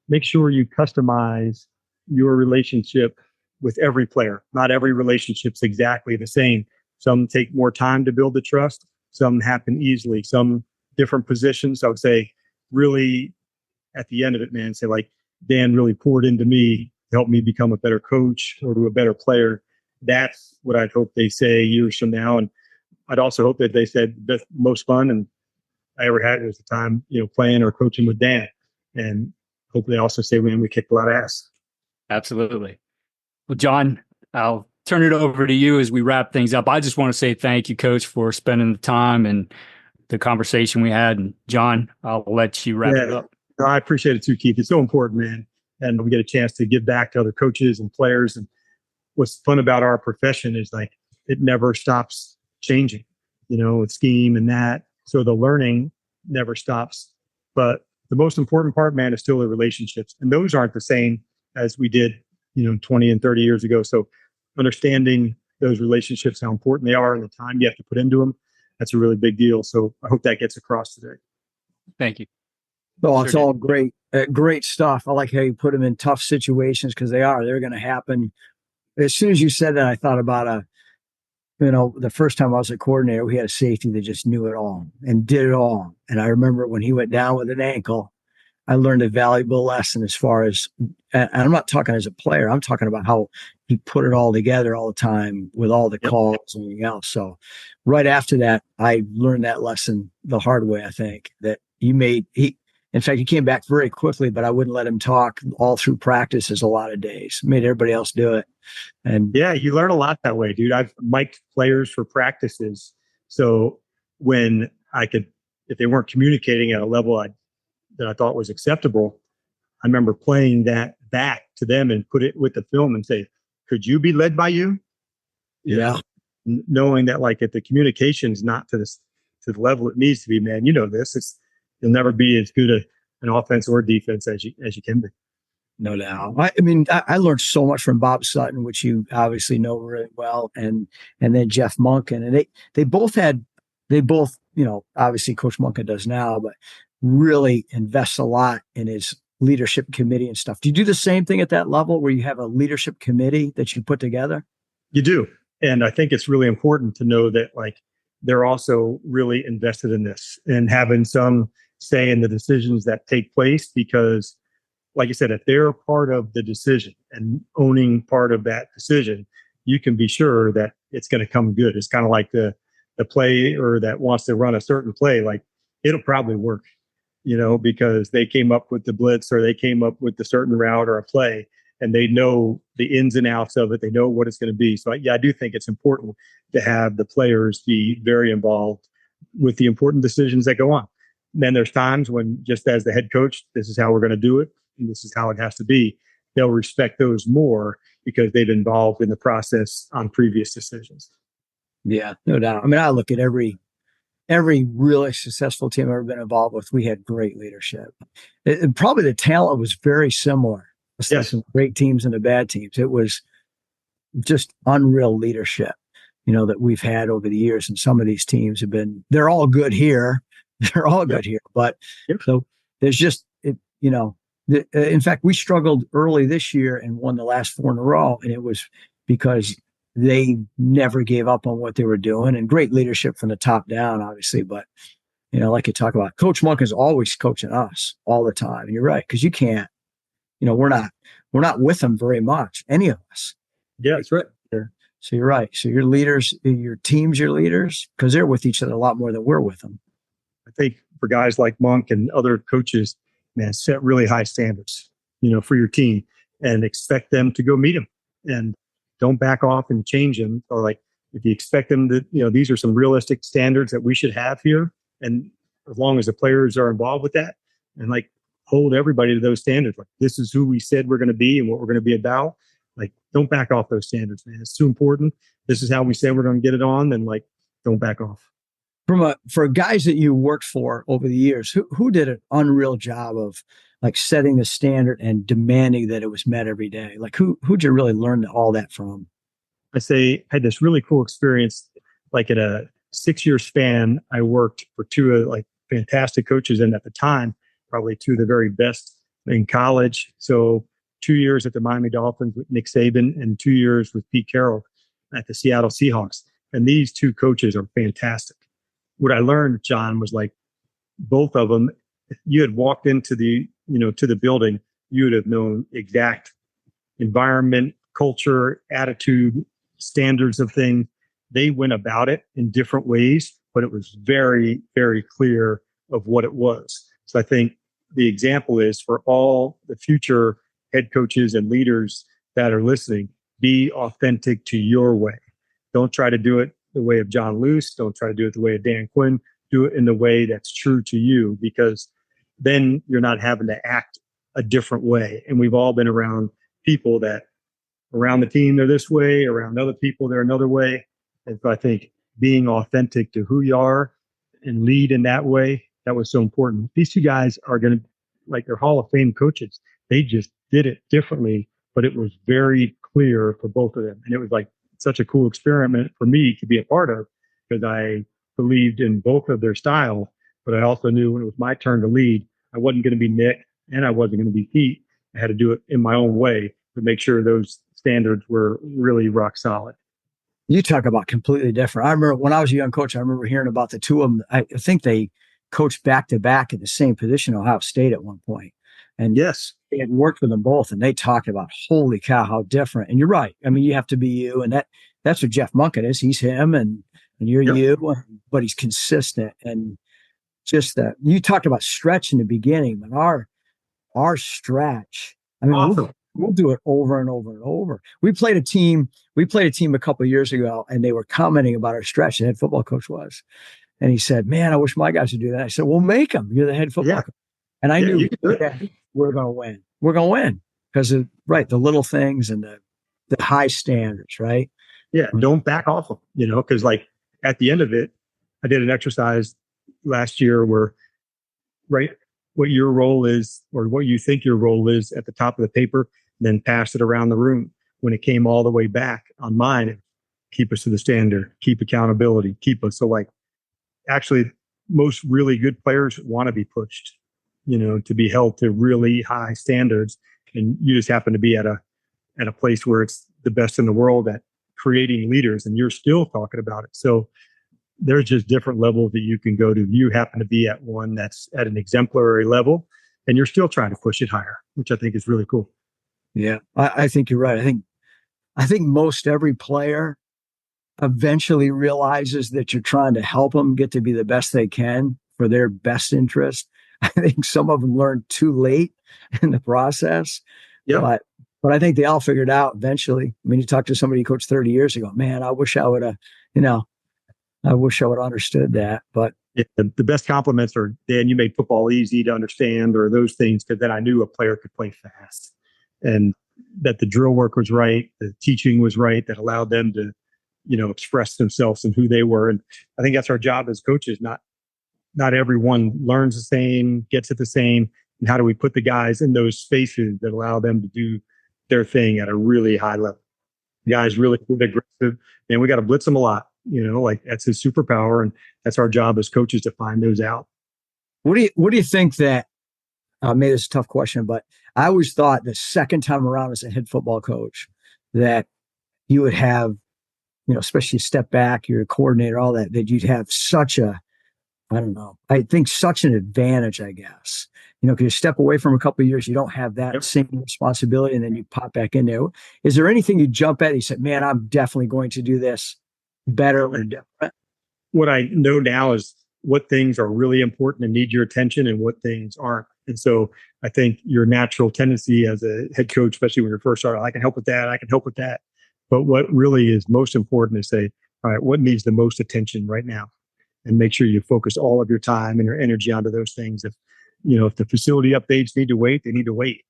make sure you customize your relationship with every player. Not every relationship's exactly the same. Some take more time to build the trust. Some happen easily. Some different positions. So I would say, really, at the end of it, man, say, like, Dan really poured into me to help me become a better coach or to a better player. That's what I'd hope they say years from now. And I'd also hope that they said the most fun and I ever had was the time, playing or coaching with Dan. And hopefully also say, man, we kicked a lot of ass. Absolutely. Well, John, I'll turn it over to you as we wrap things up. I just want to say thank you, Coach, for spending the time and the conversation we had. And John, I'll let you wrap it up. No, I appreciate it too, Keith. It's so important, man. And we get a chance to give back to other coaches and players. And what's fun about our profession is, like, it never stops changing, with scheme and that. So the learning never stops. But the most important part, man, is still the relationships. And those aren't the same as we did, 20 and 30 years ago. So understanding those relationships, how important they are and the time you have to put into them, that's a really big deal. So I hope that gets across today. Thank you. Oh, it's all great. Great stuff. I like how you put them in tough situations, because they're going to happen. As soon as you said that, I thought about the first time I was a coordinator, we had a safety that just knew it all and did it all. And I remember when he went down with an ankle, I learned a valuable lesson as far as, and I'm not talking as a player, I'm talking about how he put it all together all the time with all the calls and everything else. So right after that, I learned that lesson the hard way, I think, that in fact, he came back very quickly, but I wouldn't let him talk all through practices a lot of days. Made everybody else do it. And yeah, you learn a lot that way, dude. I've mic'd players for practices. So when if they weren't communicating at a level that I thought was acceptable, I remember playing that back to them and put it with the film and say, could you be led by you? Yeah. Knowing that, like, if the communication's not to the level it needs to be, man, you'll never be as good an offense or defense as you can be. No doubt. I learned so much from Bob Sutton, which you obviously know really well, and then Jeff Monken. And they both, obviously Coach Monken does now, but really invests a lot in his leadership committee and stuff. Do you do the same thing at that level where you have a leadership committee that you put together? You do. And I think it's really important to know that, like, they're also really invested in this and having some say in the decisions that take place, because, like I said, if they're part of the decision and owning part of that decision, you can be sure that it's going to come good. It's kind of like the player that wants to run a certain play, like, it'll probably work, because they came up with the blitz or they came up with the certain route or a play, and they know the ins and outs of it. They know what it's going to be. So I do think it's important to have the players be very involved with the important decisions that go on. And then there's times when, just as the head coach, this is how we're going to do it, and this is how it has to be. They'll respect those more because they've involved in the process on previous decisions. Yeah, no doubt. I look at every every really successful team I've ever been involved with, we had great leadership. Probably the talent was very similar. Yes. Some great teams and the bad teams. It was just unreal leadership, that we've had over the years. And some of these teams they're all good here. They're all good here. But so there's just, in fact, we struggled early this year and won the last 4 in a row. And it was because they never gave up on what they were doing, and great leadership from the top down, obviously. But, like you talk about, Coach Monk is always coaching us all the time. And you're right. Cause you can't, we're not with them very much. Any of us. Yeah, that's right. So you're right. So your leaders, your team's your leaders, because they're with each other a lot more than we're with them. I think for guys like Monk and other coaches, man, set really high standards, for your team, and expect them to go meet them, and don't back off and change them. Or like, if you expect them to, these are some realistic standards that we should have here. And as long as the players are involved with that, and like hold everybody to those standards, like this is who we said we're going to be and what we're going to be about. Like, don't back off those standards, man. It's too important. This is how we said we're going to get it on. Then like, don't back off. For guys that you worked for over the years, who did an unreal job of like setting the standard and demanding that it was met every day? Like who'd you really learn all that from? I had this really cool experience. Like at a 6-year span, I worked for 2 like fantastic coaches, and at the time, probably 2 of the very best in college. So 2 years at the Miami Dolphins with Nick Saban, and 2 years with Pete Carroll at the Seattle Seahawks. And these 2 coaches are fantastic. What I learned, John, was like both of them, if you had walked into the, to the building, you would have known exact environment, culture, attitude, standards of things. They went about it in different ways, but it was very, very clear of what it was. So I think the example is for all the future head coaches and leaders that are listening, be authentic to your way. Don't try to do it the way of John Luce. Don't try to do it the way of Dan Quinn. Do it in the way that's true to you, because then you're not having to act a different way. And we've all been around people that around the team, they're this way, around other people, they're another way. And so I think being authentic to who you are and lead in that way, that was so important. These 2 guys are going to, like, they're Hall of Fame coaches. They just did it differently, but it was very clear for both of them. And it was like such a cool experiment for me to be a part of, because I believed in both of their style, but I also knew when it was my turn to lead, I wasn't going to be Nick and I wasn't going to be Pete. I had to do it in my own way to make sure those standards were really rock solid. You talk about completely different. I remember when I was a young coach, I remember hearing about the 2 of them. I think they coached back to back at the same position, Ohio State at one point. And yes, they had worked with them both, and they talked about, holy cow, how different. And you're right. I mean, you have to be you, and that's what Jeff Monken is. He's him, and you're you, but he's consistent. And just that you talked about stretch in the beginning, but our stretch, I mean, we'll do it over and over and over. We played a team a couple of years ago, and they were commenting about our stretch. The head football coach was, and he said, "Man, I wish my guys would do that." I said, "Well, make them. You're the head football coach." And I knew we're going to win. We're going to win because of the little things and the high standards, right? Yeah, don't back off them, because like at the end of it, I did an exercise last year where, what your role is or what you think your role is at the top of the paper, then pass it around the room. When it came all the way back on mine, keep us to the standard, keep accountability, keep us. So like, actually, most really good players want to be pushed, to be held to really high standards. And you just happen to be at a place where it's the best in the world at creating leaders, and you're still talking about it. So there's just different levels that you can go to. You happen to be at one that's at an exemplary level, and you're still trying to push it higher, which I think is really cool. Yeah, I think you're right. I think most every player eventually realizes that you're trying to help them get to be the best they can for their best interest. I think some of them learned too late in the process. Yeah. But I think they all figured out eventually. I mean, you talk to somebody who coached 30 years ago, man, I wish I would have, understood that. But yeah, the best compliments are, Dan, you made football easy to understand, or those things, because then I knew a player could play fast, and that the drill work was right, the teaching was right, that allowed them to express themselves and who they were. And I think that's our job as coaches. Not everyone learns the same, gets it the same. And how do we put the guys in those spaces that allow them to do their thing at a really high level? The guys really aggressive, and we got to blitz them a lot. That's his superpower, and that's our job as coaches to find those out. What do you think that? Maybe it's a tough question, but I always thought the second time around as a head football coach that you would have, especially step back, you're a coordinator, all that you'd have such an advantage, I guess. Because you step away from a couple of years, you don't have that same responsibility, and then you pop back in there. Is there anything you jump at? You said, man, I'm definitely going to do this better or different. What I know now is what things are really important and need your attention and what things aren't. And so I think your natural tendency as a head coach, especially when you're first starting, I can help with that. I can help with that. But what really is most important is say, all right, what needs the most attention right now? And make sure you focus all of your time and your energy onto those things. If the facility updates need to wait, they need to wait.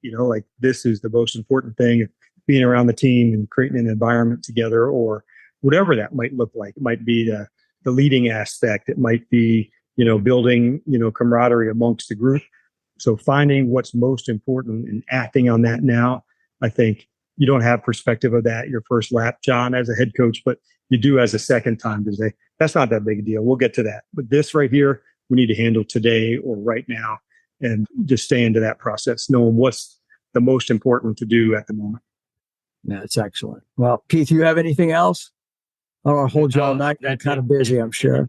This is the most important thing, being around the team and creating an environment together, or whatever that might look like. It might be the leading aspect. It might be, building, camaraderie amongst the group. So finding what's most important and acting on that now. I think you don't have perspective of that your first lap, John, as a head coach, but you do as a second time to say, that's not that big a deal. We'll get to that. But this right here, we need to handle today or right now, and just stay into that process, knowing what's the most important to do at the moment. That's excellent. Well, Keith, you have anything else? I don't want to hold you all night. You're kind of busy, I'm sure.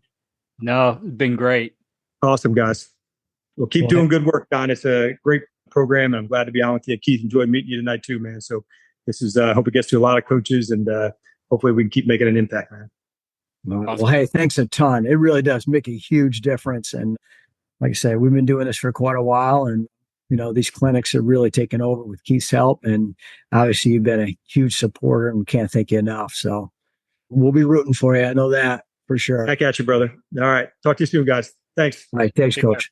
No, it's been great. Awesome, guys. Well, keep doing good work, Don. It's a great program, and I'm glad to be on with you. Keith, enjoyed meeting you tonight too, man. So this is, I hope it gets to a lot of coaches, and hopefully we can keep making an impact, man. Well, hey, thanks a ton. It really does make a huge difference. And like I said, we've been doing this for quite a while, and these clinics are really taking over with Keith's help. And obviously you've been a huge supporter, and we can't thank you enough. So we'll be rooting for you. I know that for sure. Back at you, brother. All right. Talk to you soon, guys. Thanks. All right. Thanks, Coach.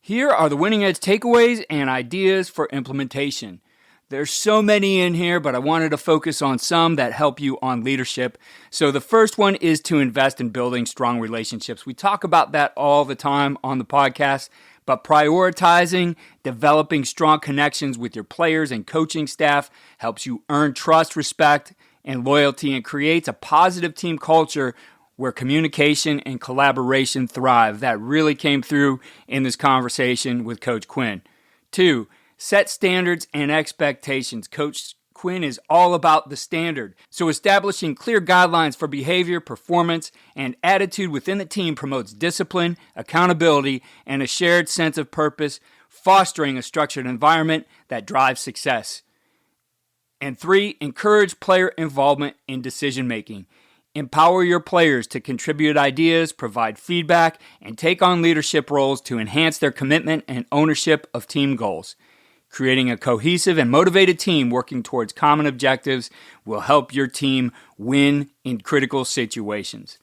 Here are the Winning Edge takeaways and ideas for implementation. There's so many in here, but I wanted to focus on some that help you on leadership. So the first one is to invest in building strong relationships. We talk about that all the time on the podcast, but prioritizing, developing strong connections with your players and coaching staff helps you earn trust, respect, and loyalty, and creates a positive team culture where communication and collaboration thrive. That really came through in this conversation with Coach Quinn. 2, set standards and expectations. Coach Quinn is all about the standard. So establishing clear guidelines for behavior, performance, and attitude within the team promotes discipline, accountability, and a shared sense of purpose, fostering a structured environment that drives success. And 3, encourage player involvement in decision-making. Empower your players to contribute ideas, provide feedback, and take on leadership roles to enhance their commitment and ownership of team goals. Creating a cohesive and motivated team working towards common objectives will help your team win in critical situations.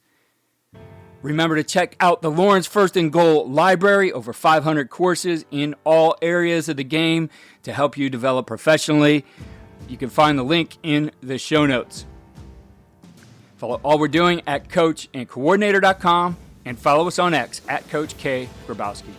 Remember to check out the Lawrence First and Goal library, over 500 courses in all areas of the game to help you develop professionally. You can find the link in the show notes. Follow all we're doing at coachandcoordinator.com and follow us on X at Coach K. Grabowski.